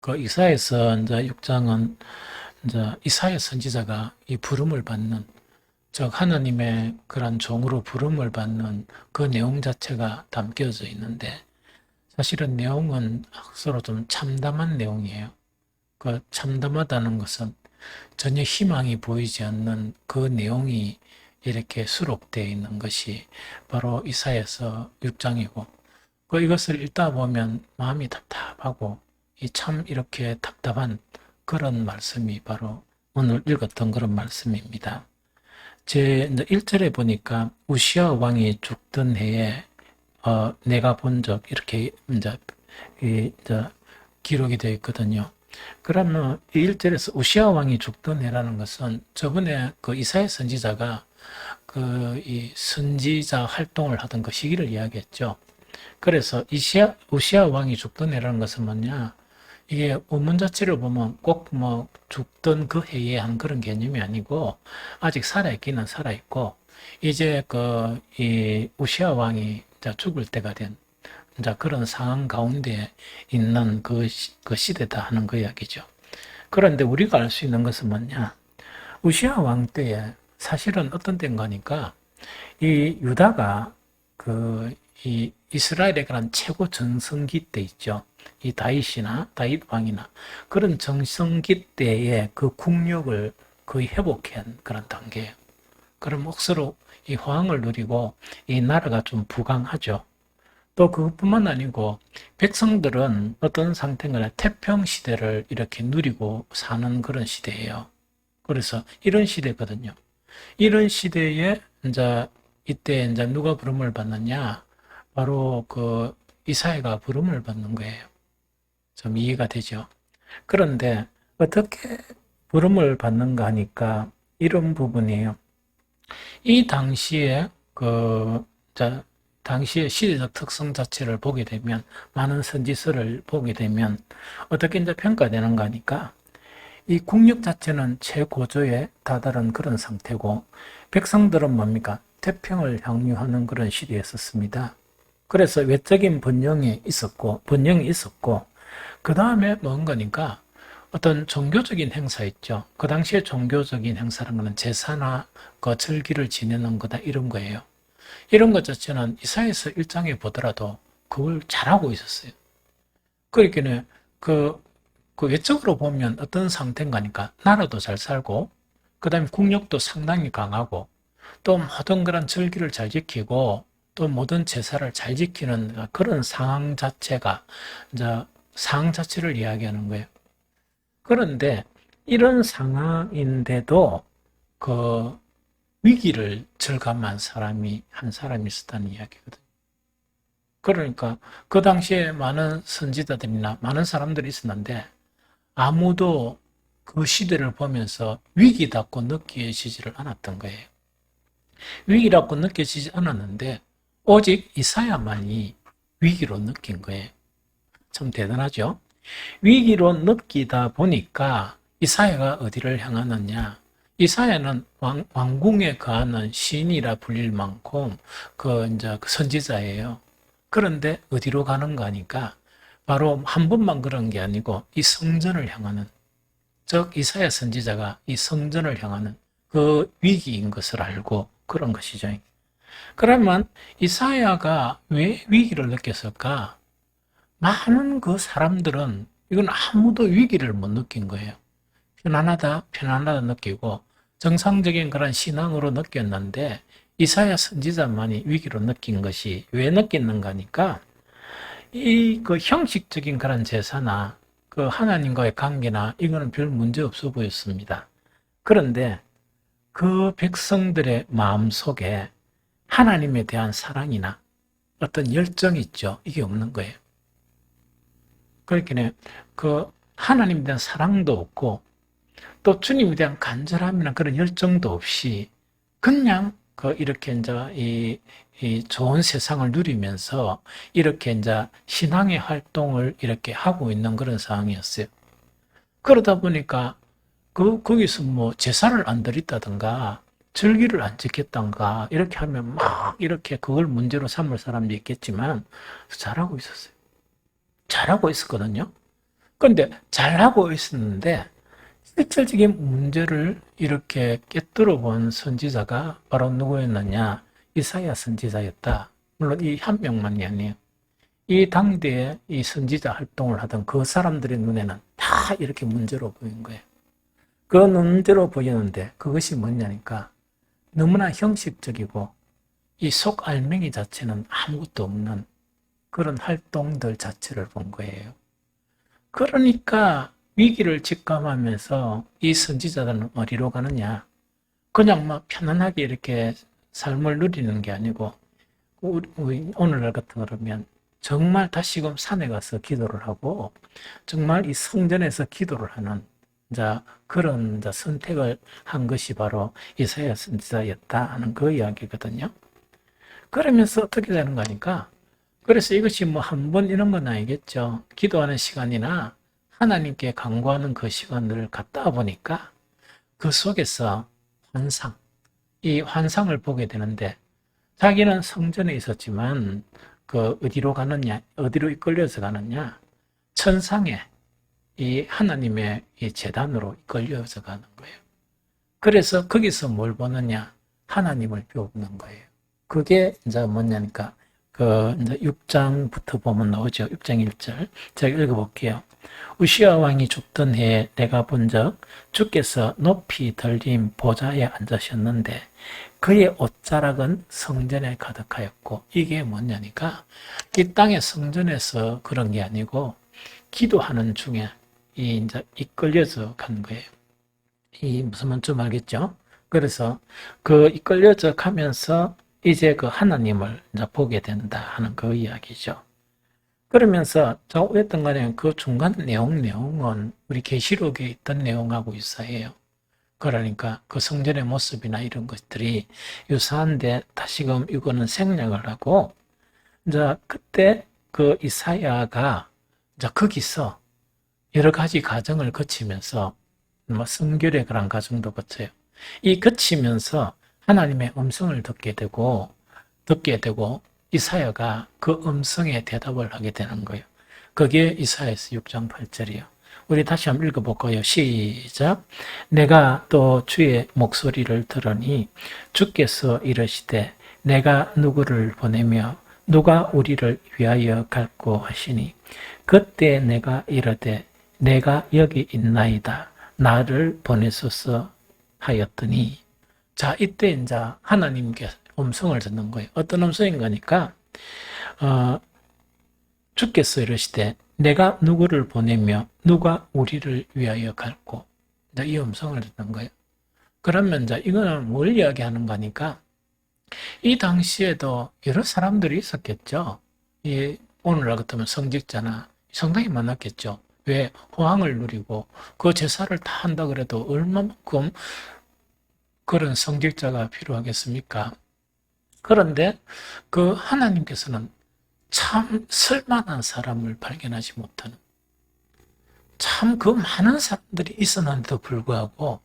그 이사야서 이제 6장은 이제 이사야 선지자가 이 부름을 받는, 즉 하나님의 그런 종으로 부름을 받는 그 내용 자체가 담겨져 있는데, 사실은 내용은 서로 좀 참담한 내용이에요. 그 참담하다는 것은 전혀 희망이 보이지 않는 그 내용이 이렇게 수록되어 있는 것이 바로 이사야서 6장이고, 그 이것을 읽다 보면 마음이 답답하고 이 참 이렇게 답답한 그런 말씀이 바로 오늘 읽었던 그런 말씀입니다. 제 1절에 보니까 우시아 왕이 죽던 해에 내가 본 적 이렇게 이제 기록이 되어 있거든요. 그러면 이 1절에서 우시아 왕이 죽던 해라는 것은 저번에 그 이사야 선지자가 그 이 선지자 활동을 하던 그 시기를 이야기했죠. 그래서 우시아 왕이 죽던 해라는 것은 뭐냐? 이게 원문 자체를 보면 꼭 뭐 죽던 그 해에 한 그런 개념이 아니고 아직 살아있기는 살아있고 이제 그 이 우시아 왕이 죽을 때가 된 그런 상황 가운데 있는 그 시대다 하는 그 이야기죠. 그런데 우리가 알 수 있는 것은 뭐냐? 우시아 왕 때에 사실은 어떤 때인가 하니까 이 유다가 그 이 이스라엘의 그런 최고 전성기 때 있죠. 이 다윗 왕이나 그런 전성기 때의 그 국력을 거의 회복한 그런 단계예요. 그럼 억수로 이 호황을 누리고 이 나라가 좀 부강하죠. 또 그것뿐만 아니고 백성들은 어떤 상태인가 태평 시대를 이렇게 누리고 사는 그런 시대예요. 그래서 이런 시대거든요. 이런 시대에 이때 누가 부름을 받느냐? 바로 그 이사야가 부름을 받는 거예요. 좀 이해가 되죠? 그런데 어떻게 부름을 받는가 하니까 이런 부분이에요. 이 당시에 당시의 시대적 특성 자체를 보게 되면, 많은 선지서를 보게 되면 어떻게 이제 평가되는가 하니까 이 국력 자체는 최고조에 다다른 그런 상태고, 백성들은 뭡니까? 태평을 향유하는 그런 시대였었습니다. 그래서 외적인 번영이 있었고, 그 다음에 뭔가니까 어떤 종교적인 행사 있죠. 그 당시에 종교적인 행사라는 것은 제사나 그 절기를 지내는 거다 이런 거예요. 이런 것 자체는 이사야서 1장에 보더라도 그걸 잘하고 있었어요. 그러니까 그 외적으로 보면 어떤 상태인가니까 나라도 잘 살고, 그 다음에 국력도 상당히 강하고, 또 모든 그런 절기를 잘 지키고, 또 모든 제사를 잘 지키는 그런 상황 자체가 이제 상황 자체를 이야기하는 거예요. 그런데 이런 상황인데도 그 위기를 절감한 사람이 한 사람이 있었다는 이야기거든요. 그러니까 그 당시에 많은 선지자들이나 많은 사람들이 있었는데 아무도 그 시대를 보면서 위기답고 느껴지지를 않았던 거예요. 위기라고 느껴지지 않았는데 오직 이사야만이 위기로 느낀 거예요. 참 대단하죠? 위기로 느끼다 보니까 이사야가 어디를 향하느냐? 이사야는 왕궁에 거하는 신이라 불릴 만큼 그 선지자예요. 그런데 어디로 가는가 하니까 바로 한 번만 그런 게 아니고 이 성전을 향하는, 즉 이사야 선지자가 이 성전을 향하는 그 위기인 것을 알고 그런 것이죠. 그러면 이사야가 왜 위기를 느꼈을까? 많은 그 사람들은 이건 아무도 위기를 못 느낀 거예요. 편안하다 느끼고 정상적인 그런 신앙으로 느꼈는데 이사야 선지자만이 위기로 느낀 것이 왜 느꼈는가 하니까 이 그 형식적인 그런 제사나 그 하나님과의 관계나 이거는 별 문제 없어 보였습니다. 그런데 그 백성들의 마음 속에 하나님에 대한 사랑이나 어떤 열정이 있죠. 이게 없는 거예요. 그렇게 그 하나님에 대한 사랑도 없고 또 주님에 대한 간절함이나 그런 열정도 없이 그냥 이렇게 이 좋은 세상을 누리면서 이렇게 신앙의 활동을 이렇게 하고 있는 그런 상황이었어요. 그러다 보니까 거기서 뭐 제사를 안 드렸다든가 절기를 안 지켰던가 이렇게 하면 막 이렇게 그걸 문제로 삼을 사람도 있겠지만 잘하고 있었어요. 잘하고 있었거든요. 그런데 잘하고 있었는데 실질적인 문제를 이렇게 꿰뚫어 본 선지자가 바로 누구였느냐? 이사야 선지자였다. 물론 이 한 명만이 아니에요. 이 당대에 이 선지자 활동을 하던 그 사람들의 눈에는 다 이렇게 문제로 보인 거예요. 그 문제로 보이는데 그것이 뭐냐니까 너무나 형식적이고 이 속 알맹이 자체는 아무것도 없는 그런 활동들 자체를 본 거예요. 그러니까 위기를 직감하면서 이 선지자들은 어디로 가느냐? 그냥 막 편안하게 이렇게 삶을 누리는 게 아니고 오늘날 같은 그러면 정말 다시금 산에 가서 기도를 하고 정말 이 성전에서 기도를 하는 그런 선택을 한 것이 바로 이사야 선지자였다 하는 그 이야기거든요. 그러면서 어떻게 되는 거니까 그래서 이것이 뭐 한 번 이런 건 아니겠죠. 기도하는 시간이나 하나님께 간구하는 그 시간을 갖다 보니까 그 속에서 이 환상을 보게 되는데 자기는 성전에 있었지만 그 어디로 가느냐, 어디로 이끌려서 가느냐, 천상에 이 하나님의 이 재단으로 이끌려서 가는 거예요. 그래서 거기서 뭘 보느냐, 하나님을 배우는 거예요. 그게 이제 뭐냐니까 그 이제 6장부터 보면 나오죠. 6장 1절. 제가 읽어볼게요. 우시아 왕이 죽던 해에 내가 본 적 주께서 높이 들린 보좌에 앉으셨는데 그의 옷자락은 성전에 가득하였고 이게 뭐냐니까 이 땅의 성전에서 그런 게 아니고 기도하는 중에 이제 이끌려서 간 거예요. 이 무슨 말인지 알겠죠? 그래서 그 이끌려져 가면서 이제 그 하나님을 이제 보게 된다 하는 그 이야기죠. 그러면서 저 어떤 간에 그 중간 내용은 우리 계시록에 있던 내용하고 유사해요. 그러니까 그 성전의 모습이나 이런 것들이 유사한데 다시금 이거는 생략을 하고 이제 그때 그 이사야가 이제 거기서 여러 가지 과정을 거치면서 뭐 성결의 그런 과정도 거쳐요. 이 거치면서 하나님의 음성을 듣게 되고 이사야가 그 음성에 대답을 하게 되는 거예요. 그게 이사야서 6장 8절이에요. 우리 다시 한번 읽어볼까요? 시작. 내가 또 주의 목소리를 들으니 주께서 이르시되 내가 누구를 보내며 누가 우리를 위하여 갈고 하시니 그때 내가 이르되 내가 여기 있나이다. 나를 보내소서 하였더니 자 이때 이제 하나님께 음성을 듣는 거예요. 어떤 음성인 거니까 주께서 이르시되 내가 누구를 보내며 누가 우리를 위하여 갈고 이제 이 음성을 듣는 거예요. 그러면 이제 이거는 뭘 이야기하는 거니까 이 당시에도 여러 사람들이 있었겠죠. 이 오늘날 같으면 성직자나 상당히 많았겠죠. 왜 호황을 누리고 그 제사를 다 한다 그래도 얼마만큼 그런 성직자가 필요하겠습니까? 그런데 그 하나님께서는 참 쓸만한 사람을 발견하지 못하는 참 그 많은 사람들이 있었는데도 불구하고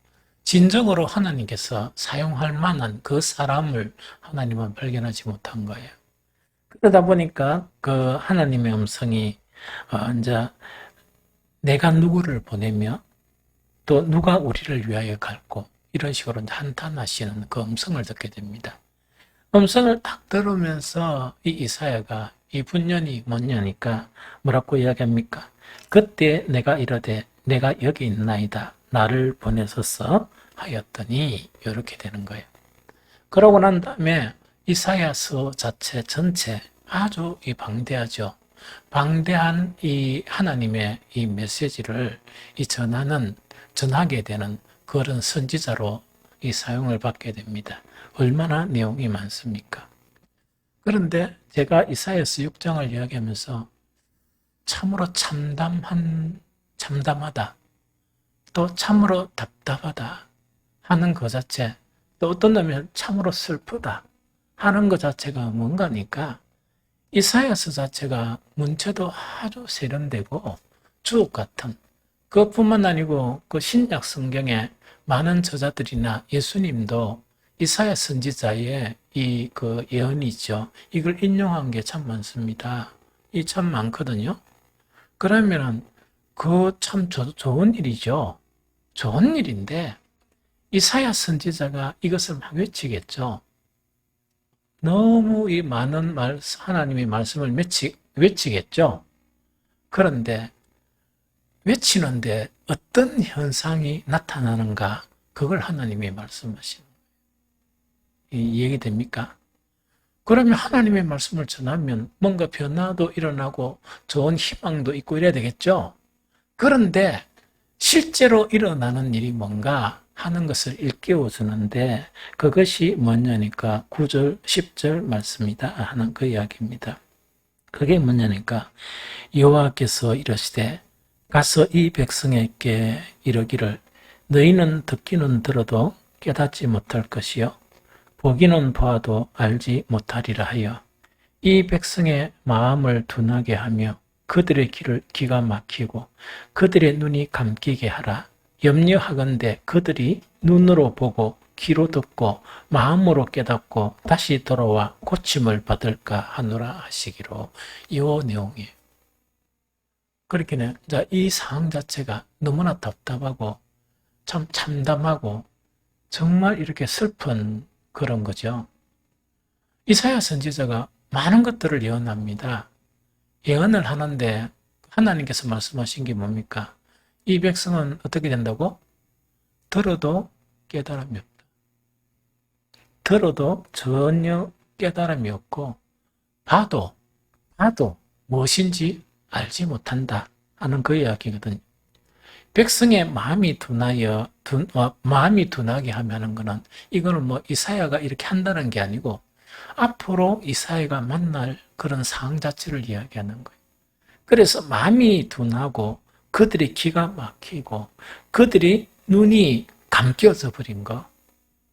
진정으로 하나님께서 사용할 만한 그 사람을 하나님은 발견하지 못한 거예요. 그러다 보니까 그 하나님의 음성이 이제 내가 누구를 보내며 또 누가 우리를 위하여 갈고 이런 식으로 한탄하시는 그 음성을 듣게 됩니다. 음성을 딱 들으면서 이 이사야가 이 분년이 뭐냐니까 뭐라고 이야기합니까? 그때 내가 이르되 내가 여기 있나이다. 나를 보내소서 하였더니 이렇게 되는 거예요. 그러고 난 다음에 이사야서 자체 전체 아주 방대하죠. 방대한 이 하나님의 이 메시지를 전하게 되는 그런 선지자로 이 사용을 받게 됩니다. 얼마나 내용이 많습니까? 그런데 제가 이사야서 6장을 이야기하면서 참으로 참담하다, 또 참으로 답답하다 하는 것 자체, 또 어떤 놈은 참으로 슬프다 하는 것 자체가 뭔가니까 이사야서 자체가 문체도 아주 세련되고 주옥 같은 그뿐만 아니고 그 신약 성경에 많은 저자들이나 예수님도 이사야 선지자의 이 그 예언이죠. 이걸 인용한 게 참 많습니다. 이 참 많거든요. 그러면은 그 참 좋은 일이죠. 좋은 일인데 이사야 선지자가 이것을 막 외치겠죠. 너무 이 많은 하나님의 말씀을 외치겠죠. 그런데 외치는데 어떤 현상이 나타나는가? 그걸 하나님이 말씀하시는 거예요. 이해됩니까? 그러면 하나님의 말씀을 전하면 뭔가 변화도 일어나고 좋은 희망도 있고 이래야 되겠죠? 그런데 실제로 일어나는 일이 뭔가 하는 것을 일깨워 주는데 그것이 뭐냐니까 9절, 10절 말씀이다 하는 그 이야기입니다. 그게 뭐냐니까 여호와께서 이르시되 가서 이 백성에게 이르기를 너희는 듣기는 들어도 깨닫지 못할 것이요 보기는 보아도 알지 못하리라 하여 이 백성의 마음을 둔하게 하며 그들의 귀를 기가 막히고 그들의 눈이 감기게 하라. 염려하건대 그들이 눈으로 보고 귀로 듣고 마음으로 깨닫고 다시 돌아와 고침을 받을까 하노라 하시기로 이 내용이에요. 그렇게 이 상황 자체가 너무나 답답하고 참 참담하고 정말 이렇게 슬픈 그런 거죠. 이사야 선지자가 많은 것들을 예언합니다. 예언을 하는데 하나님께서 말씀하신 게 뭡니까? 이 백성은 어떻게 된다고? 들어도 깨달음이 없다. 들어도 전혀 깨달음이 없고 봐도 무엇인지 알지 못한다 하는 그 이야기거든요. 백성의 마음이 둔하게 하는 것은 이거는 뭐 이사야가 이렇게 한다는 게 아니고 앞으로 이사야가 만날 그런 상황 자체를 이야기하는 거예요. 그래서 마음이 둔하고 그들이 기가 막히고 그들이 눈이 감겨져 버린 거.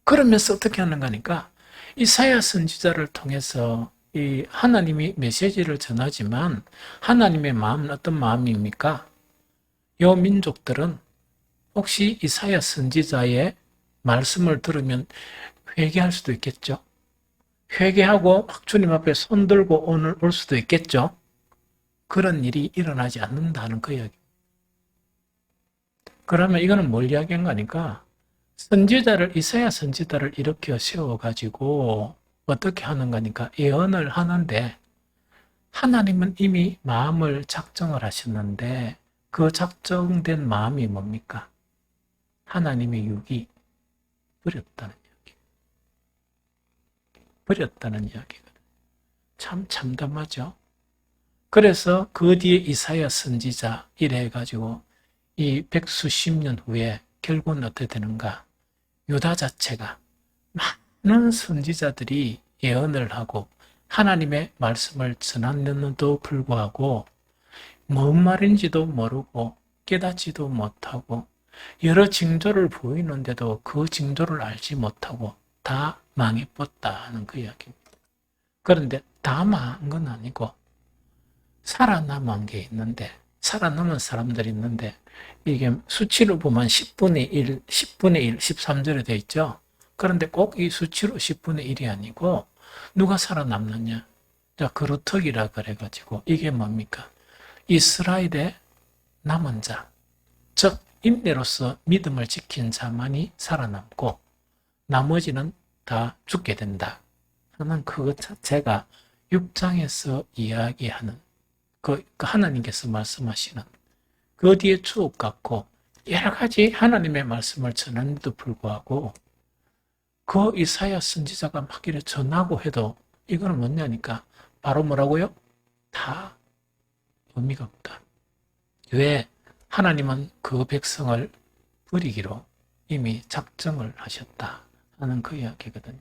그러면서 어떻게 하는 거니까 이사야 선지자를 통해서 이 하나님이 메시지를 전하지만 하나님의 마음은 어떤 마음입니까? 요 민족들은 혹시 이사야 선지자의 말씀을 들으면 회개할 수도 있겠죠. 회개하고 막 주님 앞에 손 들고 올 수도 있겠죠. 그런 일이 일어나지 않는다는 그 이야기. 그러면 이거는 뭘 이야기한 거니까 이사야 선지자를 일으켜 세워가지고 어떻게 하는 거니까 예언을 하는데 하나님은 이미 마음을 작정을 하셨는데 그 작정된 마음이 뭡니까? 하나님의 육이 버렸다는 이야기. 버렸다는 이야기거든요. 참 참담하죠. 그래서 그 뒤에 이사야 선지자 이래 가지고 이 백수십 년 후에 결국은 어떻게 되는가? 유다 자체가 많은 선지자들이 예언을 하고 하나님의 말씀을 전하는데도 불구하고 뭔 말인지도 모르고 깨닫지도 못하고 여러 징조를 보이는데도 그 징조를 알지 못하고 다 망해버렸다 하는 그 이야기입니다. 그런데 다 망한 건 아니고 살아남은 게 있는데 살아남은 사람들이 있는데 이게 수치로 보면 10분의 1, 10분의 1, 13절에 되어 있죠. 그런데 꼭 이 수치로 10분의 1이 아니고 누가 살아남느냐? 자, 그루터기라 그래가지고 이게 뭡니까? 이스라엘의 남은 자, 즉 인내로서 믿음을 지킨 자만이 살아남고 나머지는 다 죽게 된다 하는 그것 자체가 6장에서 이야기하는 그 하나님께서 말씀하시는 그 뒤에 추억 같고 여러 가지 하나님의 말씀을 전하는데도 불구하고 그 이사야 선지자가 막 이렇게 전하고 해도 이거는 뭐냐니까 바로 뭐라고요? 다 의미가 없다. 왜? 하나님은 그 백성을 버리기로 이미 작정을 하셨다 하는 그 이야기거든요.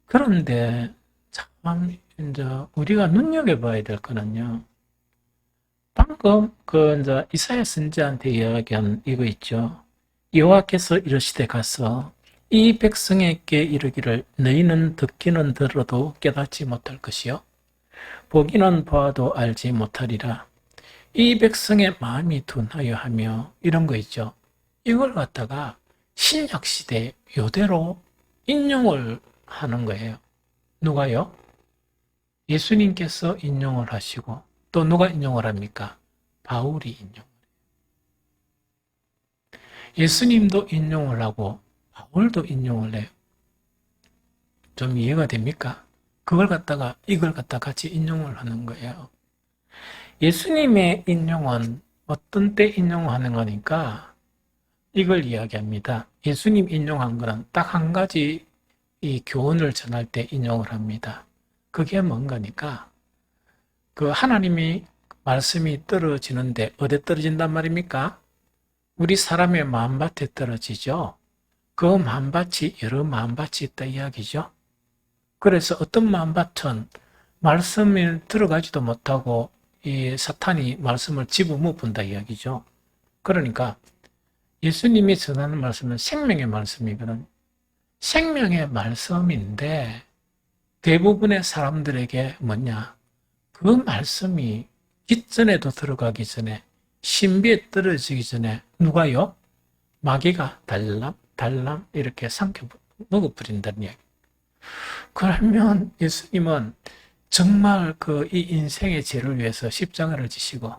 그런데 참 이제 우리가 눈여겨봐야 될 거는요. 방금 이제 이사야 선지자한테 이야기한 이거 있죠. 여호와께서 이르시되 가서 이 백성에게 이르기를 너희는 듣기는 들어도 깨닫지 못할 것이요 보기는 보아도 알지 못하리라. 이 백성의 마음이 둔하여 하며 이런 거 있죠. 이걸 갖다가 신약 시대 요대로 인용을 하는 거예요. 누가요? 예수님께서 인용을 하시고 또 누가 인용을 합니까? 바울이 인용을 해요. 예수님도 인용을 하고 바울도 인용을 해요. 좀 이해가 됩니까? 그걸 갖다가 이걸 갖다 같이 인용을 하는 거예요. 예수님의 인용은 어떤 때 인용하는 거니까 이걸 이야기합니다. 예수님 인용한 거는 딱 한 가지 이 교훈을 전할 때 인용을 합니다. 그게 뭔가니까 그 하나님이 말씀이 떨어지는데 어디에 떨어진단 말입니까? 우리 사람의 마음밭에 떨어지죠. 그 마음밭이 여러 마음밭이 있다 이야기죠. 그래서 어떤 마음밭은 말씀을 들어가지도 못하고 이 사탄이 말씀을 집어먹는다 이야기죠. 그러니까 예수님이 전하는 말씀은 생명의 말씀이거든. 생명의 말씀인데 대부분의 사람들에게 뭐냐? 그 말씀이 깃전에도 들어가기 전에 신비에 떨어지기 전에 누가요? 마귀가 달람 이렇게 삼켜 먹어버린다는 이야기. 그러면 예수님은 정말 그 이 인생의 죄를 위해서 십자가를 지시고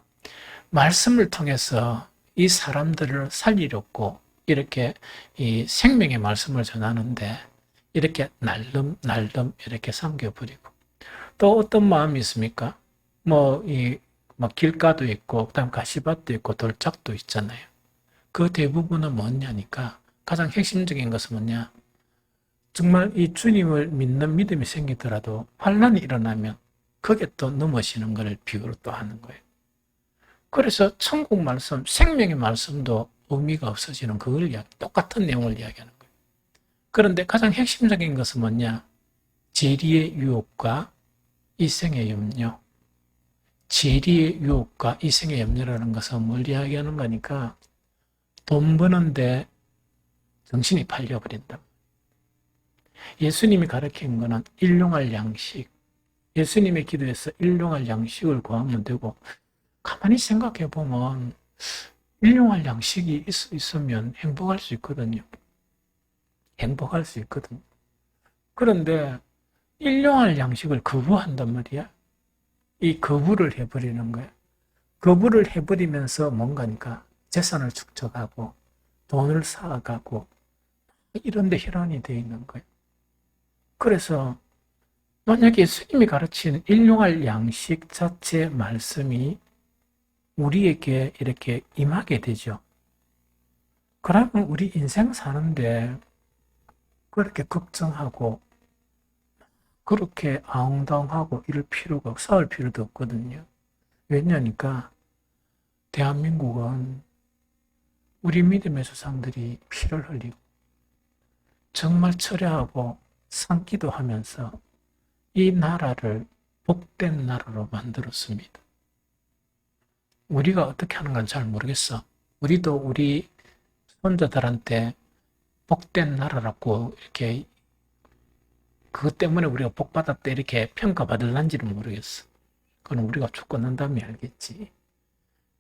말씀을 통해서 이 사람들을 살리려고 이렇게 이 생명의 말씀을 전하는데 이렇게 날름 이렇게 삼겨버리고 또 어떤 마음이 있습니까? 뭐 길가도 있고 그다음 가시밭도 있고 돌짝도 있잖아요. 그 대부분은 뭐냐니까 가장 핵심적인 것은 뭐냐? 정말 이 주님을 믿는 믿음이 생기더라도 환란이 일어나면 거기에 또 넘어지는 것을 비유로 또 하는 거예요. 그래서 천국 말씀, 생명의 말씀도 의미가 없어지는 그걸 똑같은 내용을 이야기하는 거예요. 그런데 가장 핵심적인 것은 뭐냐? 재리의 유혹과 이생의 염려. 재리의 유혹과 이생의 염려라는 것은 뭘 이야기하는 거니까 돈 버는데 정신이 팔려버린다. 예수님이 가르친 거는 일용할 양식, 예수님의 기도에서 일용할 양식을 구하면 되고 가만히 생각해 보면 일용할 양식이 있으면 행복할 수 있거든요. 행복할 수 있거든요. 그런데 일용할 양식을 거부한단 말이야. 이 거부를 해버리는 거야. 거부를 해버리면서 뭔가니까 재산을 축적하고 돈을 쌓아가고 이런 데 혈안이 되어 있는 거예요. 그래서 만약에 예수님이 가르친 일용할 양식 자체 말씀이 우리에게 이렇게 임하게 되죠. 그러면 우리 인생 사는데 그렇게 걱정하고 그렇게 아웅다웅하고 이럴 필요가 싸울 필요도 없거든요. 왜냐니까 대한민국은 우리 믿음의 조상들이 피를 흘리고 정말 철회하고 산기도 하면서 이 나라를 복된 나라로 만들었습니다. 우리가 어떻게 하는 건 잘 모르겠어. 우리도 우리 손자들한테 복된 나라라고 이렇게 그것 때문에 우리가 복받았다 이렇게 평가받을란지는 모르겠어. 그건 우리가 죽고 난 다음에 알겠지.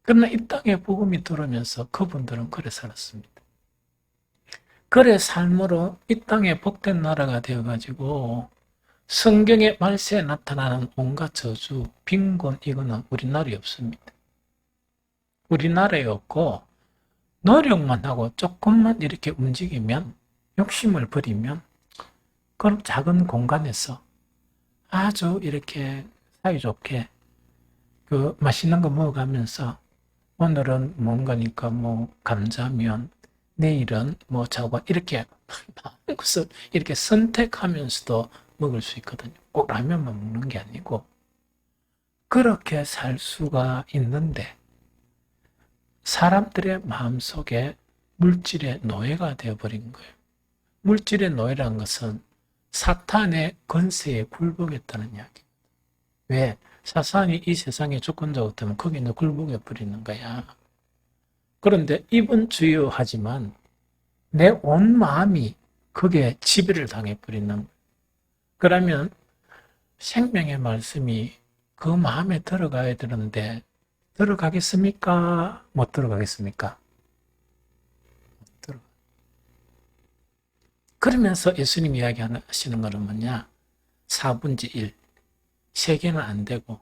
그러나 이 땅에 복음이 들어오면서 그분들은 그래 살았습니다. 그래 삶으로 이 땅에 복된 나라가 되어가지고 성경의 말세에 나타나는 온갖 저주, 빈곤 이거는 우리나라에 없습니다. 우리나라에 없고 노력만 하고 조금만 이렇게 움직이면 욕심을 버리면 그럼 작은 공간에서 아주 이렇게 사이좋게 그 맛있는 거 먹어가면서 오늘은 뭔가니까 뭐 감자면 내일은 뭐 저거 이렇게 많은 것을 이렇게 선택하면서도 먹을 수 있거든요. 꼭 라면만 먹는 게 아니고 그렇게 살 수가 있는데 사람들의 마음속에 물질의 노예가 되어버린 거예요. 물질의 노예라는 것은 사탄의 권세에 굴복했다는 이야기. 왜? 사탄이 이 세상의 주권자가 되면 거기는 굴복해버리는 거야. 그런데 입은 주여 하지만 내 온 마음이 거기에 지배를 당해버리는 거예요. 그러면 생명의 말씀이 그 마음에 들어가야 되는데 들어가겠습니까? 못 들어가겠습니까? 못 들어가. 그러면서 예수님 이야기하시는 것은 뭐냐? 4분의 1. 3개는 안 되고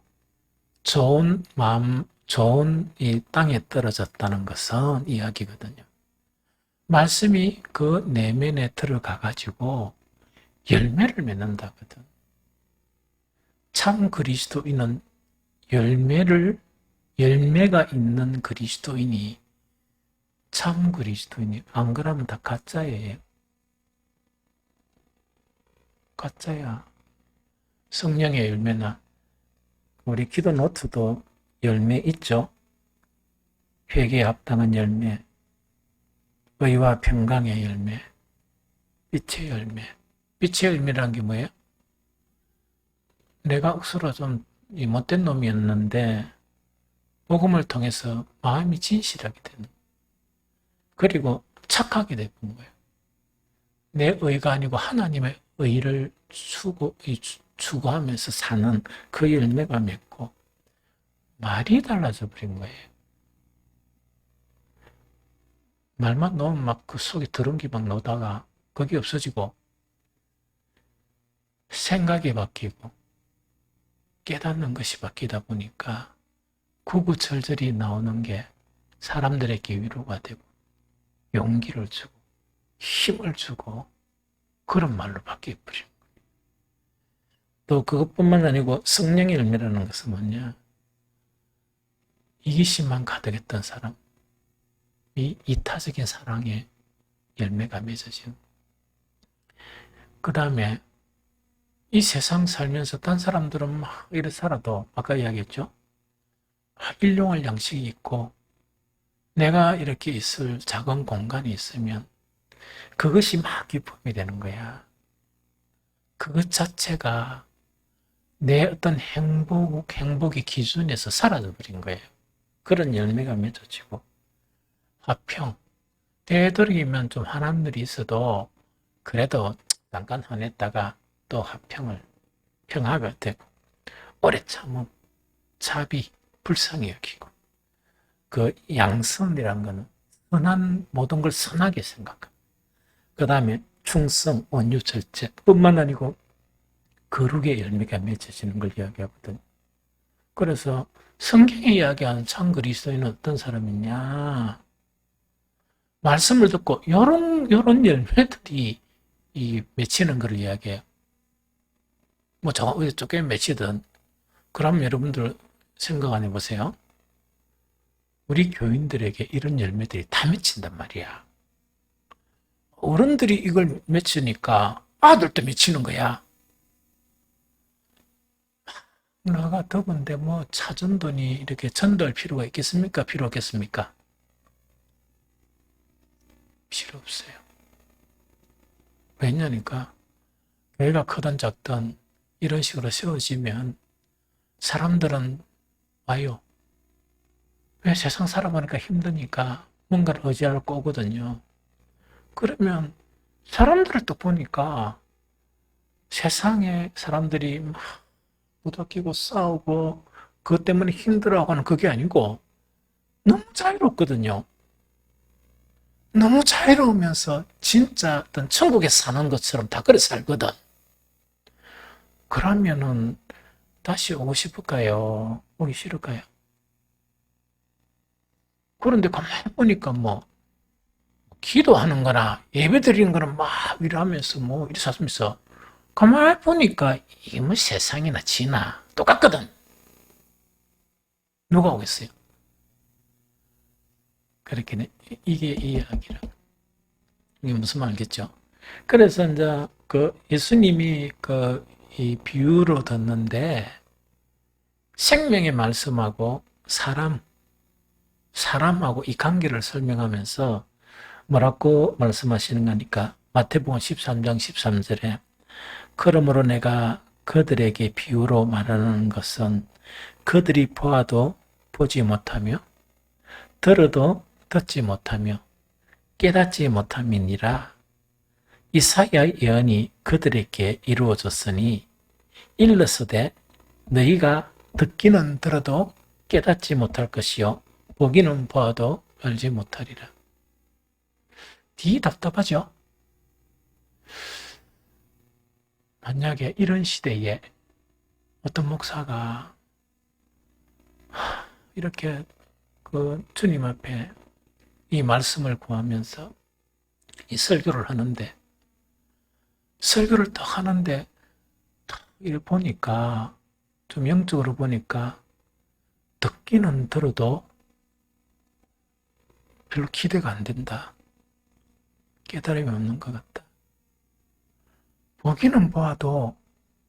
좋은 마음, 좋은 이 땅에 떨어졌다는 것은 이야기거든요. 말씀이 그 내면에 들어가 가지고 열매를 맺는다거든. 참 그리스도인은 열매가 있는 그리스도인이 참 그리스도인이, 안 그러면 다 가짜예요. 가짜야. 성령의 열매나 우리 기도 노트도 열매 있죠. 회개에 합당한 열매, 의와 평강의 열매, 빛의 열매. 빛의 열매라는 게 뭐예요? 내가 억수로 좀 못된 놈이었는데 복음을 통해서 마음이 진실하게 되는, 그리고 착하게 되는 거예요. 내 의가 아니고 하나님의 의를 추구하면서 사는 그 열매가 맺고 말이 달라져 버린 거예요. 말만 놓으면 막 그 속에 드렁기 막 놓다가 그게 없어지고 생각이 바뀌고 깨닫는 것이 바뀌다 보니까 구구절절히 나오는 게 사람들에게 위로가 되고 용기를 주고 힘을 주고 그런 말로 바뀌어버려요. 또 그것뿐만 아니고 성령의 열매라는 것은 뭐냐? 이기심만 가득했던 사람, 이 이타적인 사랑의 열매가 맺어지는. 그 다음에 이 세상 살면서 딴 사람들은 막 이렇게 살아도 아까 이야기했죠? 일용할 양식이 있고 내가 이렇게 있을 작은 공간이 있으면 그것이 막 기쁨이 되는 거야. 그것 자체가 내 어떤 행복의 기준에서 사라져 버린 거예요. 그런 열매가 맺어지고 화평, 되도록이면 좀 화난 일이 있어도 그래도 잠깐 화냈다가 또 평화가 되고 오래 참음, 자비, 불쌍히 여기고 그 양선이란 거는 모든 걸 선하게 생각하고 그 다음에 충성, 온유, 절제 뿐만 아니고 거룩의 열매가 맺어지는 걸 이야기하거든요. 그래서 성경에 이야기하는 참 그리스도인은 어떤 사람이냐? 말씀을 듣고 요런 열매들이 맺히는 걸 이야기해요. 뭐 저게 맺히든 그럼 여러분들 생각 안 해보세요. 우리 교인들에게 이런 열매들이 다 맺힌단 말이야. 어른들이 이걸 맺히니까 아들도 맺히는 거야. 나가 더군데 뭐 차전돈이 이렇게 전도할 필요가 있겠습니까? 필요 없겠습니까? 필요 없어요. 왜냐니까 교회가 크든 작든 이런 식으로 세워지면 사람들은 와요. 왜? 세상 살아보니까 힘드니까 뭔가를 의지할 거거든요. 그러면 사람들을 또 보니까 세상에 사람들이 막 부닥끼고 싸우고 그것 때문에 힘들어하고는 그게 아니고 너무 자유롭거든요. 너무 자유로우면서 진짜 어떤 천국에 사는 것처럼 다 그래 살거든. 그러면은 다시 오고 싶을까요? 오기 싫을까요? 그런데 가만히 보니까 뭐 기도하는 거나 예배 드리는 거는 막 일하면서 뭐 이렇게 사면서 가만히 보니까 이게 뭐 세상이나 지나 똑같거든. 누가 오겠어요? 그렇게 이게 이야기라. 이게 무슨 말 알겠죠? 그래서 이제 그 예수님이 이 비유로 듣는데 생명의 말씀하고 사람하고 이 관계를 설명하면서 뭐라고 말씀하시는 거니까 마태복음 13장 13절에 그러므로 내가 그들에게 비유로 말하는 것은 그들이 보아도 보지 못하며 들어도 듣지 못하며 깨닫지 못함이니라. 이사야의 예언이 그들에게 이루어졌으니 일러서되 너희가 듣기는 들어도 깨닫지 못할 것이요 보기는 보아도 알지 못하리라. 답답하죠? 만약에 이런 시대에 어떤 목사가 이렇게 그 주님 앞에 이 말씀을 구하면서 이 설교를 하는데, 설교를 딱 하는데 이렇게 보니까, 좀 영적으로 보니까 듣기는 들어도 별로 기대가 안 된다. 깨달음이 없는 것 같다. 보기는 보아도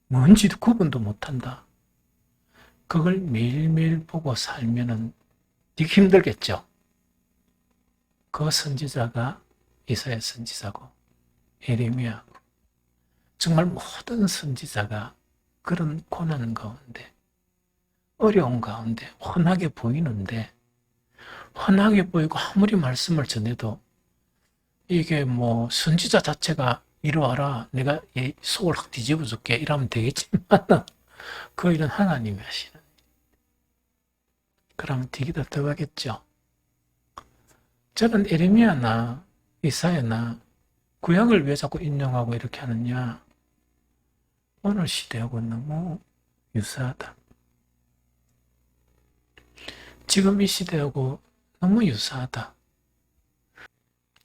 뭔지도 구분도 못한다. 그걸 매일매일 보고 살면은 되게 힘들겠죠. 그 선지자가 이사야 선지자고 예레미야고, 정말 모든 선지자가 그런 고난 가운데, 어려운 가운데 훤하게 보이는데, 훤하게 보이고 아무리 말씀을 전해도 이게 뭐 선지자 자체가 이러하라, 내가 이 속을 확 뒤집어 줄게 이러면 되겠지만 그 일은 하나님이 하시는. 그러면 되게 답답하겠죠. 저는 에레미야나 이사야나 구약을 왜 자꾸 인용하고 이렇게 하느냐, 오늘 시대하고 너무 유사하다. 지금 이 시대하고 너무 유사하다.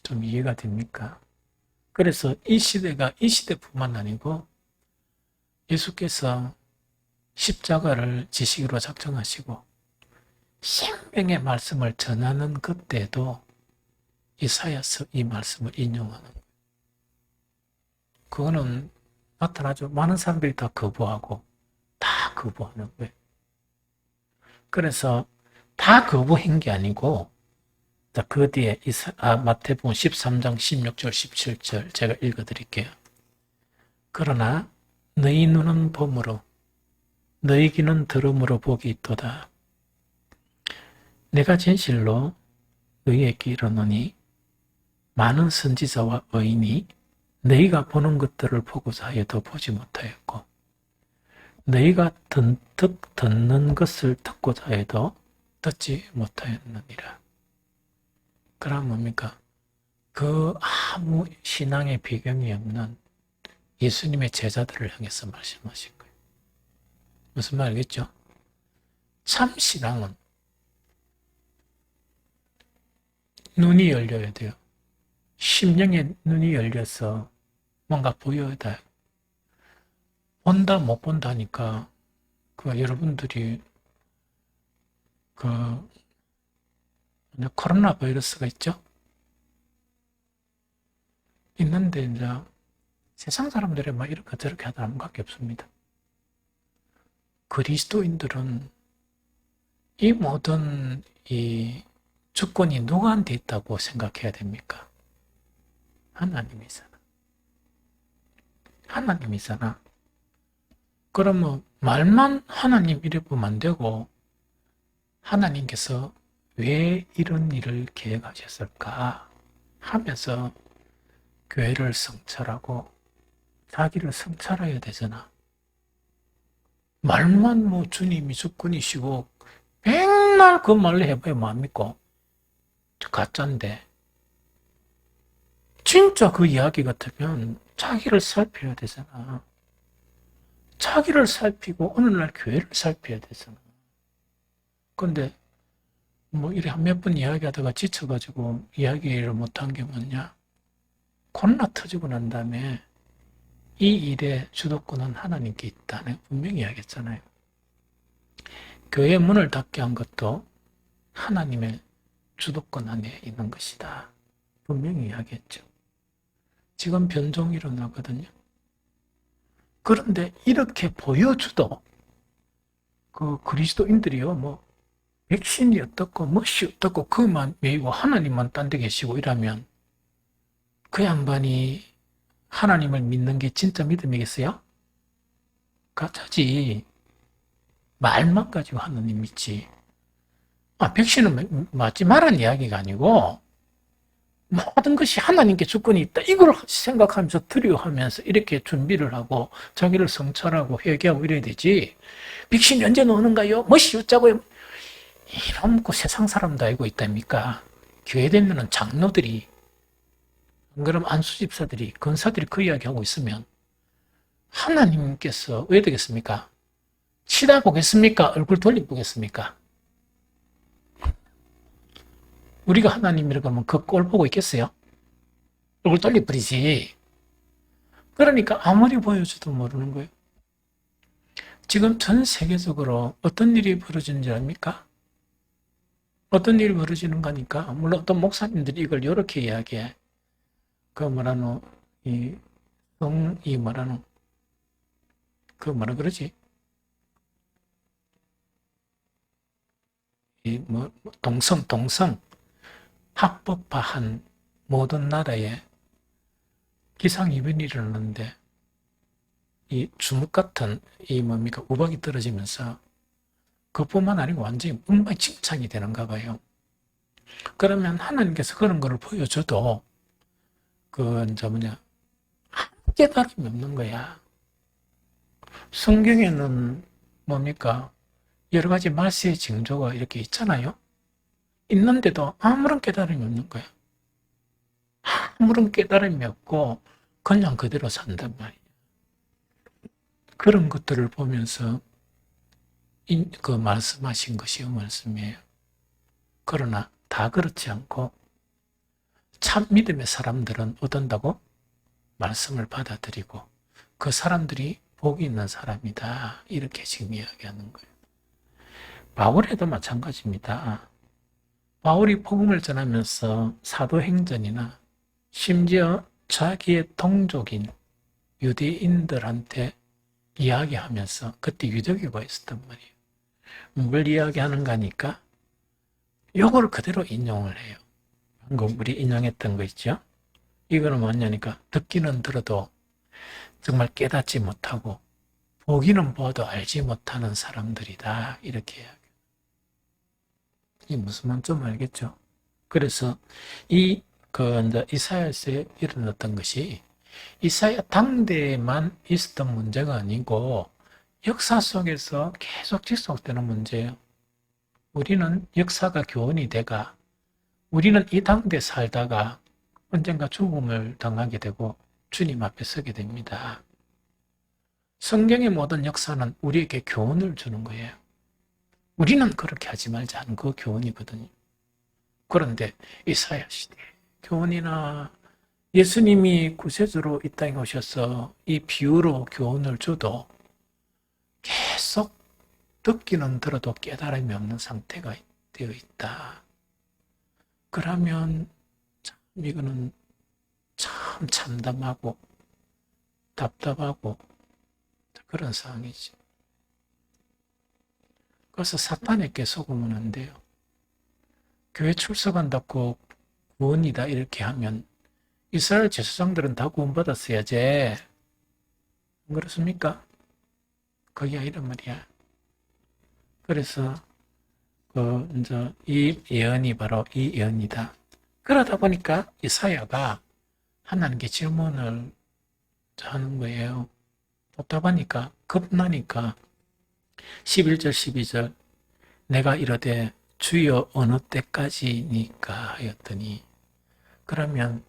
좀 이해가 됩니까? 그래서 이 시대가 이 시대뿐만 아니고 예수께서 십자가를 지식으로 작정하시고 생명의 말씀을 전하는 그때도 이사야서 이 말씀을 인용하는 거예요. 그거는 나타나죠. 많은 사람들이 다 거부하고 다 거부하는 거예요. 그래서 다 거부한 게 아니고, 그 뒤에 마태복음 13장 16절 17절 제가 읽어드릴게요. 그러나 너희 눈은 봄으로 너희 귀는 들음으로 복이 있도다. 내가 진실로 너희에게 이르노니 많은 선지자와 의인이 너희가 보는 것들을 보고자 하여도 보지 못하였고, 너희가 듣는 것을 듣고자 해도 듣지 못하였느니라. 그럼 뭡니까? 그 아무 신앙의 배경이 없는 예수님의 제자들을 향해서 말씀하신 거예요. 무슨 말이겠죠? 참 신앙은 눈이 열려야 돼요. 심령의 눈이 열려서 뭔가 보여야 돼요. 본다 못 본다니까, 여러분들이 코로나 바이러스가 있죠? 있는데 이제 세상 사람들이 막 이렇게 저렇게 하다 아무 관계 없습니다. 그리스도인들은 이 모든 이 주권이 누구한테 있다고 생각해야 됩니까? 하나님이잖아. 하나님이잖아. 그러면 말만 하나님 이래 보면 안 되고, 하나님께서 왜 이런 일을 계획하셨을까 하면서 교회를 성찰하고 자기를 성찰해야 되잖아. 말만 뭐 주님이 주권이시고 맨날 그 말을 해봐야 뭐합니까? 가짜인데. 진짜 그 이야기 같으면 자기를 살펴야 되잖아. 자기를 살피고 어느 날 교회를 살펴야 되잖아. 근데 뭐 이래 몇 번 이야기하다가 지쳐가지고 이야기를 못한 게 뭐냐? 코로나 터지고 난 다음에 이 일의 주도권은 하나님께 있다. 내가 분명히 이야기했잖아요. 교회 문을 닫게 한 것도 하나님의 주도권 안에 있는 것이다. 분명히 이야기했죠. 지금 변종이 일어나거든요. 그런데 이렇게 보여주도 그 그리스도인들이요, 뭐 백신이 어떻고 멋이 어떻고 그만 메이고 하나님만 딴 데 계시고 이러면 그 양반이 하나님을 믿는 게 진짜 믿음이겠어요? 가짜지. 말만 가지고 하나님 믿지. 백신은 맞지 말란 이야기가 아니고 모든 것이 하나님께 주권이 있다. 이걸 생각하면서 두려워하면서 이렇게 준비를 하고 자기를 성찰하고 회개하고 이래야 되지. 백신이 언제 오는가요? 멋이 어쩌고요? 이런 거 세상 사람도 알고 있답니까? 교회 되면은 장로들이, 그럼 안수집사들이, 권사들이 그 이야기하고 있으면 하나님께서 왜 되겠습니까? 치다보겠습니까? 얼굴 돌려보겠습니까? 우리가 하나님이라고 하면 그 꼴 보고 있겠어요? 얼굴 돌려버리지. 그러니까 아무리 보여줘도 모르는 거예요. 지금 전 세계적으로 어떤 일이 벌어지는지 압니까? 어떤 일이 벌어지는 거니까, 물론 어떤 목사님들이 이걸 이렇게 이야기해. 그 뭐라노, 뭐라노, 그 뭐라 그러지? 동성, 합법화한 모든 나라에 기상이변이 일어나는데, 이 주먹 같은, 우박이 떨어지면서, 그뿐만 아니고 완전히 엉망진창이 되는가 봐요. 그러면 하나님께서 그런 거를 보여줘도, 아무 깨달음이 없는 거야. 성경에는 뭡니까? 여러 가지 말세의 징조가 이렇게 있잖아요. 있는데도 아무런 깨달음이 없는 거야. 아무런 깨달음이 없고 그냥 그대로 산단 말이야. 그런 것들을 보면서 그 말씀하신 것이 말씀이에요. 그러나 다 그렇지 않고 참 믿음의 사람들은 어떤다고? 말씀을 받아들이고 그 사람들이 복이 있는 사람이다. 이렇게 지금 이야기하는 거예요. 바울에도 마찬가지입니다. 바울이 복음을 전하면서 사도행전이나 심지어 자기의 동족인 유대인들한테 이야기하면서 그때 유대교가 있었단 말이에요. 뭘 이야기하는가 하니까 요걸 그대로 인용을 해요. 방금 우리 인용했던 거 있죠? 이거는 뭐냐니까 듣기는 들어도 정말 깨닫지 못하고 보기는 봐도 알지 못하는 사람들이다. 이렇게 이야기해요. 이 무슨 말인지 좀 알겠죠? 그래서 이사야서에 일어났던 것이 이사야 당대에만 있었던 문제가 아니고 역사 속에서 계속 지속되는 문제예요. 우리는 역사가 교훈이 돼가 우리는 이 당대에 살다가 언젠가 죽음을 당하게 되고 주님 앞에 서게 됩니다. 성경의 모든 역사는 우리에게 교훈을 주는 거예요. 우리는 그렇게 하지 말자는 그 교훈이거든요. 그런데 이사야 시대 교훈이나 예수님이 구세주로 이 땅에 오셔서 이 비유로 교훈을 줘도 계속 듣기는 들어도 깨달음이 없는 상태가 되어 있다. 그러면 참 이거는 참 참담하고 답답하고 그런 상황이지. 그래서 사탄에게 속으면 안 돼요. 교회 출석한다고 구원이다 이렇게 하면 이스라엘 제사장들은 다 구원받았어야지. 안 그렇습니까? 그게 아니란 말이야. 그래서 이 예언이 바로 이 예언이다. 그러다 보니까 이사야가 하나님께 질문을 하는 거예요. 답답하니까 겁나니까 11절 12절 내가 이르되 주여 어느 때까지니까 하였더니 그러면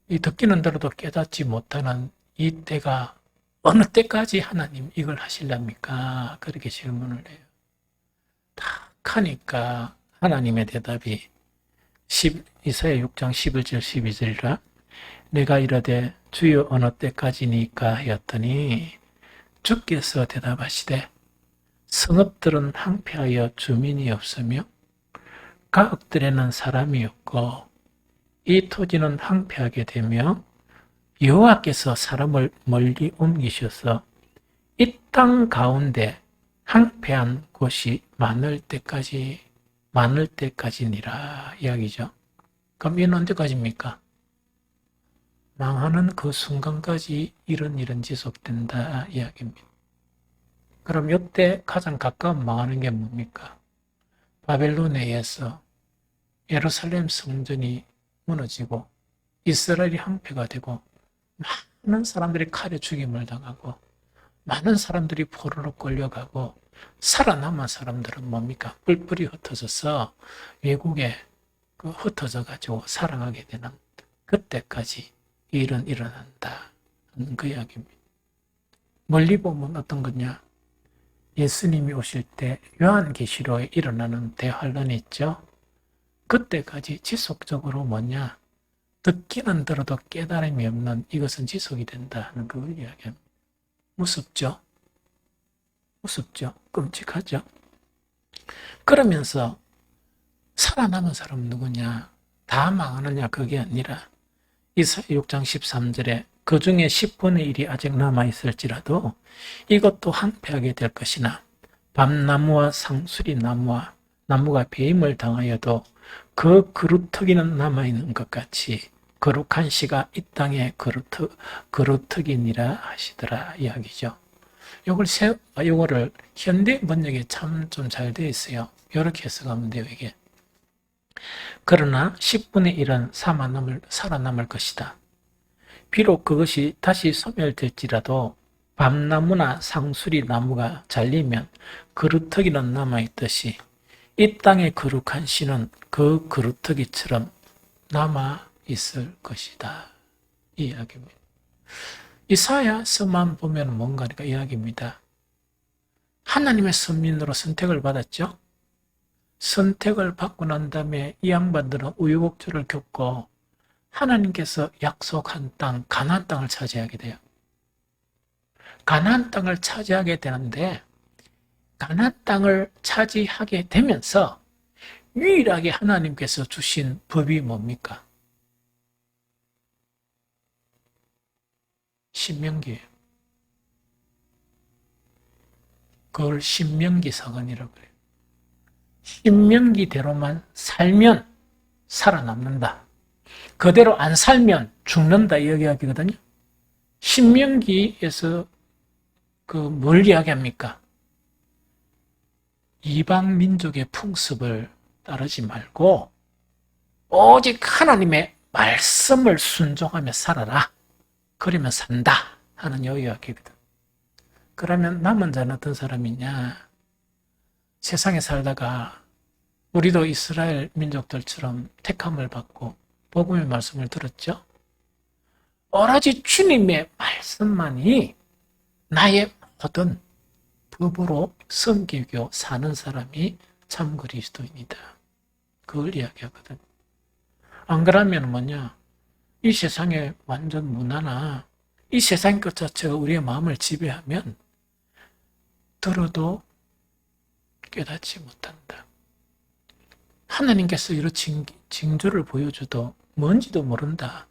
이 듣기는 들어도 깨닫지 못하는 이 때가 어느 때까지 하나님 이걸 하실랍니까? 그렇게 질문을 해요. 딱 하니까 하나님의 대답이 이사야 6장 11절 12절이라 내가 이르되 주여 어느 때까지니까 하였더니 주께서 대답하시되 성읍들은 항폐하여 주민이 없으며 가옥들에는 사람이 없고 이 토지는 항폐하게 되며 여호와께서 사람을 멀리 옮기셔서 이 땅 가운데 항폐한 곳이 많을 때까지니라 이야기죠. 그럼 이는 언제까지입니까? 망하는 그 순간까지 이런 일은 지속된다 이야기입니다. 그럼 이때 가장 가까운 망하는 게 뭡니까? 바벨론에 의해서 예루살렘 성전이 무너지고 이스라엘이 항폐가 되고 많은 사람들이 칼에 죽임을 당하고 많은 사람들이 포로로 끌려가고 살아남은 사람들은 뭡니까? 뿔뿔이 흩어져서 외국에 흩어져 가지고 살아가게 되는 그때까지 일은 일어난다 하는 그 이야기입니다. 멀리 보면 어떤 거냐? 예수님이 오실 때 요한계시록에 일어나는 대환란이 있죠. 그때까지 지속적으로 뭐냐? 듣기는 들어도 깨달음이 없는 이것은 지속이 된다 하는 걸 이야기합니다. 무섭죠? 무섭죠? 끔찍하죠? 그러면서 살아남은 사람은 누구냐? 다 망하느냐? 그게 아니라 이사야 6장 13절에 그 중에 10분의 1이 아직 남아있을지라도 이것도 황폐하게 될 것이나 밤나무와 상수리 나무가 배임을 당하여도 그 그루터기는 남아있는 것 같이 거룩한 씨가 이 땅에 그루터기니라 하시더라 이야기죠. 요거를 현대 번역에 참 좀 잘 되어 있어요. 이렇게 해석하면 돼요, 이게. 그러나 10분의 1은 살아남을 것이다. 비록 그것이 다시 소멸될지라도 밤나무나 상수리 나무가 잘리면 그루터기는 남아있듯이 이 땅의 거룩한 씨는 그 그루터기처럼 남아있을 것이다. 이 이야기입니다. 이사야서만 보면 뭔가니까 이야기입니다. 하나님의 선민으로 선택을 받았죠. 선택을 받고 난 다음에 이 양반들은 우여곡절을 겪고 하나님께서 약속한 땅, 가나안 땅을 차지하게 돼요. 가나안 땅을 차지하게 되는데 가나안 땅을 차지하게 되면서 유일하게 하나님께서 주신 법이 뭡니까? 신명기예요. 그걸 신명기 사건이라고 그래요. 신명기대로만 살면 살아남는다. 그대로 안 살면 죽는다 이 이야기거든요. 신명기에서 뭘 이야기합니까? 이방 민족의 풍습을 따르지 말고 오직 하나님의 말씀을 순종하며 살아라. 그러면 산다 하는 이야기거든. 그러면 남은 자는 어떤 사람이냐? 세상에 살다가 우리도 이스라엘 민족들처럼 택함을 받고 복음의 말씀을 들었죠. 오로지 주님의 말씀만이 나의 모든 법으로 섬기고 사는 사람이 참 그리스도입니다. 그걸 이야기하거든. 안 그러면 뭐냐? 이 세상에 완전 문화나 이 세상 것 자체가 우리의 마음을 지배하면 들어도 깨닫지 못한다. 하나님께서 이런 징조를 보여줘도 뭔지도 모른다.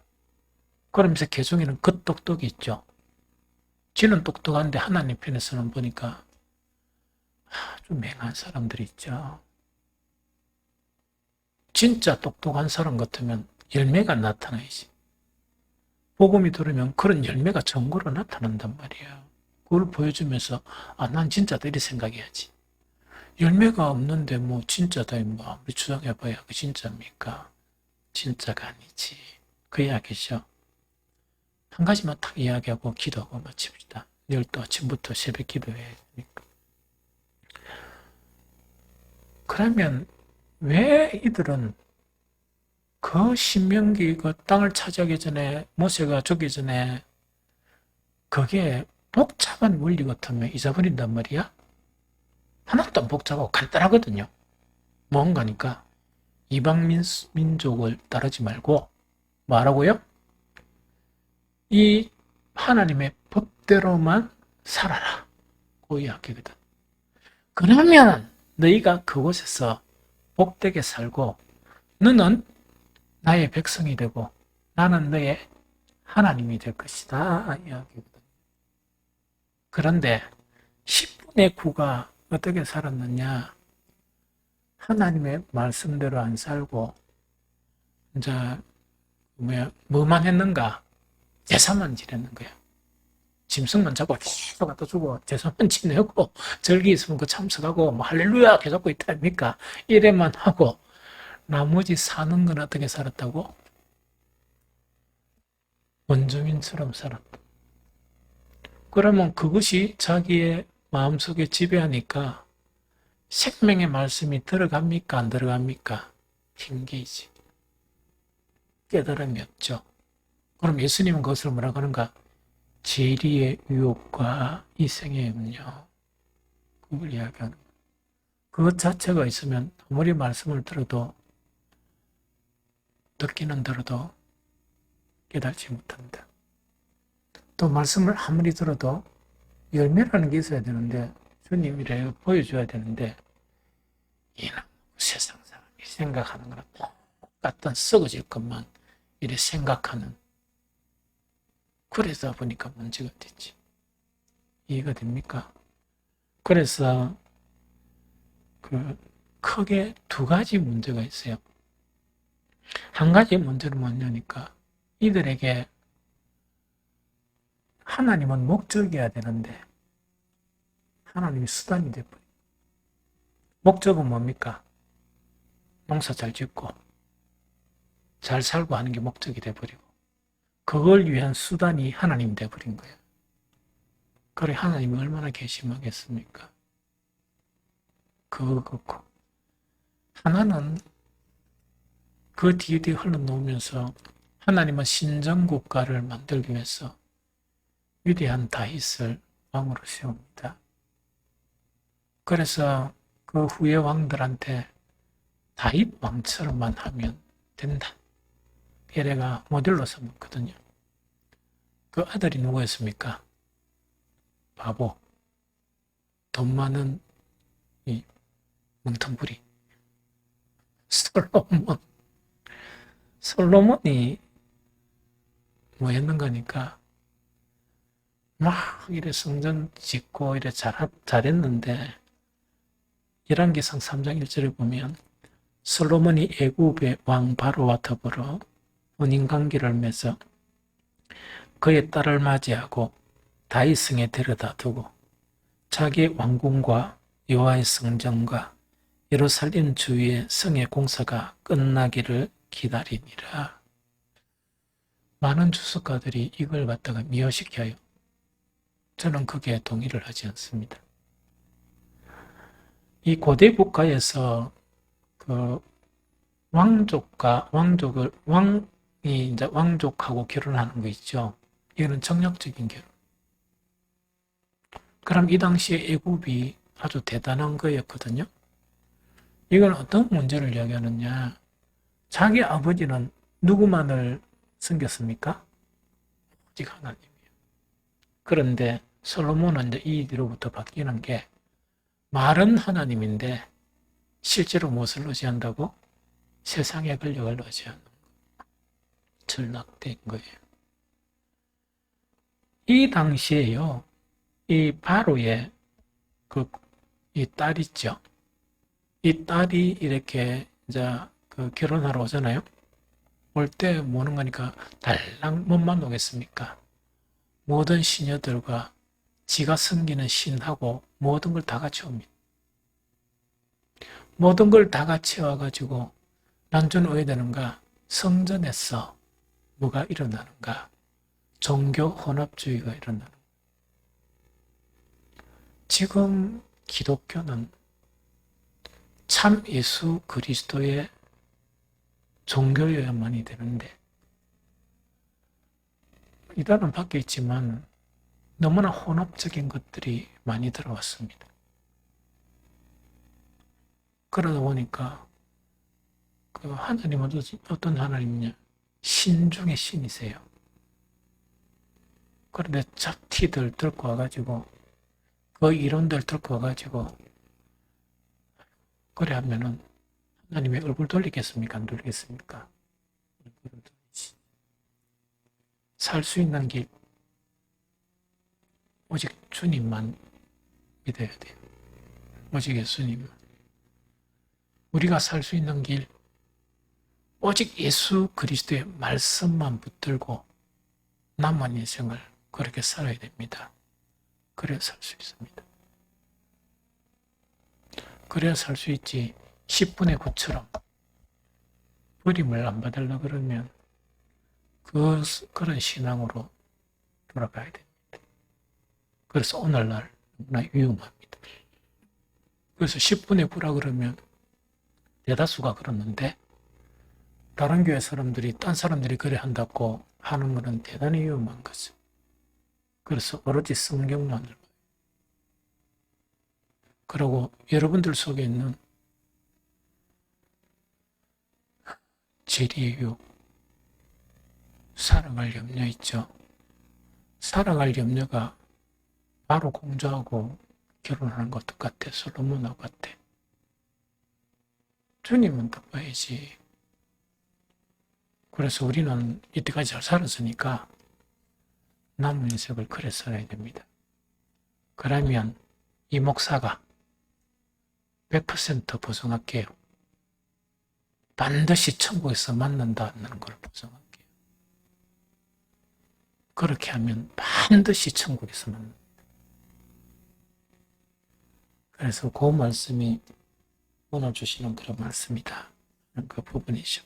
그러면서 개종에는 그 똑똑이 있죠. 지는 똑똑한데 하나님 편에서는 보니까 좀 맹한 사람들이 있죠. 진짜 똑똑한 사람 같으면 열매가 나타나야지. 복음이 들으면 그런 열매가 전고로 나타난단 말이야. 그걸 보여주면서 난 진짜다 이렇게 생각해야지. 열매가 없는데 뭐 진짜다 뭐 아무리 주장해봐야 그 진짜입니까? 진짜가 아니지. 그 이야기죠. 한 가지만 딱 이야기하고 기도하고 마칩시다. 내일 또 아침부터 새벽 기도해야 되니까. 그러면 왜 이들은 그 신명기 그 땅을 차지하기 전에 모세가 죽기 전에 그게 복잡한 원리 같으면 잊어버린단 말이야? 하나도 안 복잡하고 간단하거든요. 뭔가니까 이방 민족을 따르지 말고 뭐라고요? 이 하나님의 법대로만 살아라. 그 이야기거든. 그러면 너희가 그곳에서 복되게 살고 너는 나의 백성이 되고 나는 너의 하나님이 될 것이다. 이야기거든. 그런데 10분의 9가 어떻게 살았느냐? 하나님의 말씀대로 안 살고 이제 뭐만 했는가? 제사만 지냈는 거야. 짐승만 잡고 계속 갖다 주고 제사만 지내고 절기 있으면 그 참석하고 뭐 할렐루야 계속 있다 아닙니까? 이래만 하고 나머지 사는 건 어떻게 살았다고? 원주민처럼 살았다. 그러면 그것이 자기의 마음속에 지배하니까 생명의 말씀이 들어갑니까? 안 들어갑니까? 힘기지. 깨달음이 없죠. 그럼 예수님은 그것을 뭐라고 하는가? 재리의 유혹과 이생의 음료. 그걸 이야기하는 거예요. 그것 자체가 있으면 아무리 말씀을 들어도 듣기는 들어도 깨닫지 못합니다. 또 말씀을 아무리 들어도 열매라는 게 있어야 되는데 주님 이래 보여줘야 되는데 이는 세상 사람이 생각하는 거랑 똑같은 썩어질 것만 이래 생각하는 그래서 보니까 문제가 됐지. 이해가 됩니까? 그래서 크게 두 가지 문제가 있어요. 한 가지 문제는 뭐냐니까 이들에게 하나님은 목적이어야 되는데 하나님이 수단이 돼버려. 목적은 뭡니까? 농사 잘 짓고 잘 살고 하는 게 목적이 돼버리고 그걸 위한 수단이 하나님 돼버린 거예요. 그래 하나님이 얼마나 괘씸하겠습니까? 그거 그렇고 하나는 그 뒤에 흘러놓으면서 하나님은 신정국가를 만들기 위해서 위대한 다윗을 왕으로 세웁니다. 그래서 그 후의 왕들한테 다윗 왕처럼만 하면 된다. 얘네가 모델로 삼았거든요. 그 아들이 누구였습니까? 바보. 돈 많은 이 멍텅구리. 솔로몬이 뭐 했는가니까 막 이래 성전 짓고 이래 잘했는데 열왕기상 3장 1절에 보면 솔로몬이 애굽의 왕 바로와 더불어 혼인관계를 맺어 그의 딸을 맞이하고 다윗성에 데려다 두고 자기 왕궁과 여호와의 성전과 예루살렘 주위의 성의 공사가 끝나기를 기다리니라. 많은 주석가들이 이걸 갖다가 미화시켜요. 저는 그게 동의를 하지 않습니다. 이 고대 국가에서 그 왕이 이제 왕족하고 결혼하는 거 있죠. 이거는 정략적인 결혼. 그럼 이 당시에 애굽이 아주 대단한 거였거든요. 이건 어떤 문제를 이야기하느냐. 자기 아버지는 누구만을 섬겼습니까? 오직 하나님이에요. 그런데 솔로몬은 이제 이 뒤로부터 바뀌는 게 말은 하나님인데 실제로 무엇을 의지한다고? 세상의 권력을 의지하는 거. 전락된 거예요. 이 당시에요. 이 바로의 이 딸 있죠. 이 딸이 이렇게 이제 결혼하러 오잖아요. 올 때 뭐는 거니까 달랑 못만 오겠습니까? 모든 시녀들과 지가 섬기는 신하고 모든 걸 다 같이 옵니다. 모든 걸 다 같이 와가지고 난전 왜 되는가? 성전에서 뭐가 일어나는가? 종교 혼합주의가 일어나는 거예요. 지금 기독교는 참 예수 그리스도의 종교여야만이 되는데 이단은 밖에 있지만 너무나 혼합적인 것들이 많이 들어왔습니다. 그러다 보니까 그 하나님은 어떤 하나님이냐? 신 중에 신이세요. 그런데 잡티들 들고 와가지고 그 이론들 들고 와가지고 그래 하면은 하나님의 얼굴 돌리겠습니까? 안 돌리겠습니까? 살 수 있는 길 오직 주님만 믿어야 돼요. 오직 예수님만. 우리가 살 수 있는 길 오직 예수 그리스도의 말씀만 붙들고 남은 인생을 그렇게 살아야 됩니다. 그래야 살 수 있습니다. 그래야 살 수 있지 10분의 9처럼 버림을 안 받으려고 그러면 그런 신앙으로 돌아가야 됩니다. 그래서 오늘날 너무나 위험합니다. 그래서 10분의 9라 그러면 대다수가 그러는데 다른 교회 사람들이 딴 사람들이 그래 한다고 하는 것은 대단히 위험한 거죠. 그래서 오로지 성경만을 봐요. 그리고 여러분들 속에 있는 재리의 유혹, 사랑할 염려 있죠. 사랑할 염려가 바로 공주하고 결혼하는 것 똑같아. 솔로몬하고 같아. 주님은 바빠야지. 그래서 우리는 이때까지 잘 살았으니까 남은 인생을 그래 살아야 됩니다. 그러면 이 목사가 100% 보증할게요. 반드시 천국에서 만난다는 걸 보증할게요. 그렇게 하면 반드시 천국에서 만난다. 그래서 그 말씀이 오늘 주시는 그런 말씀이다. 그 부분이죠.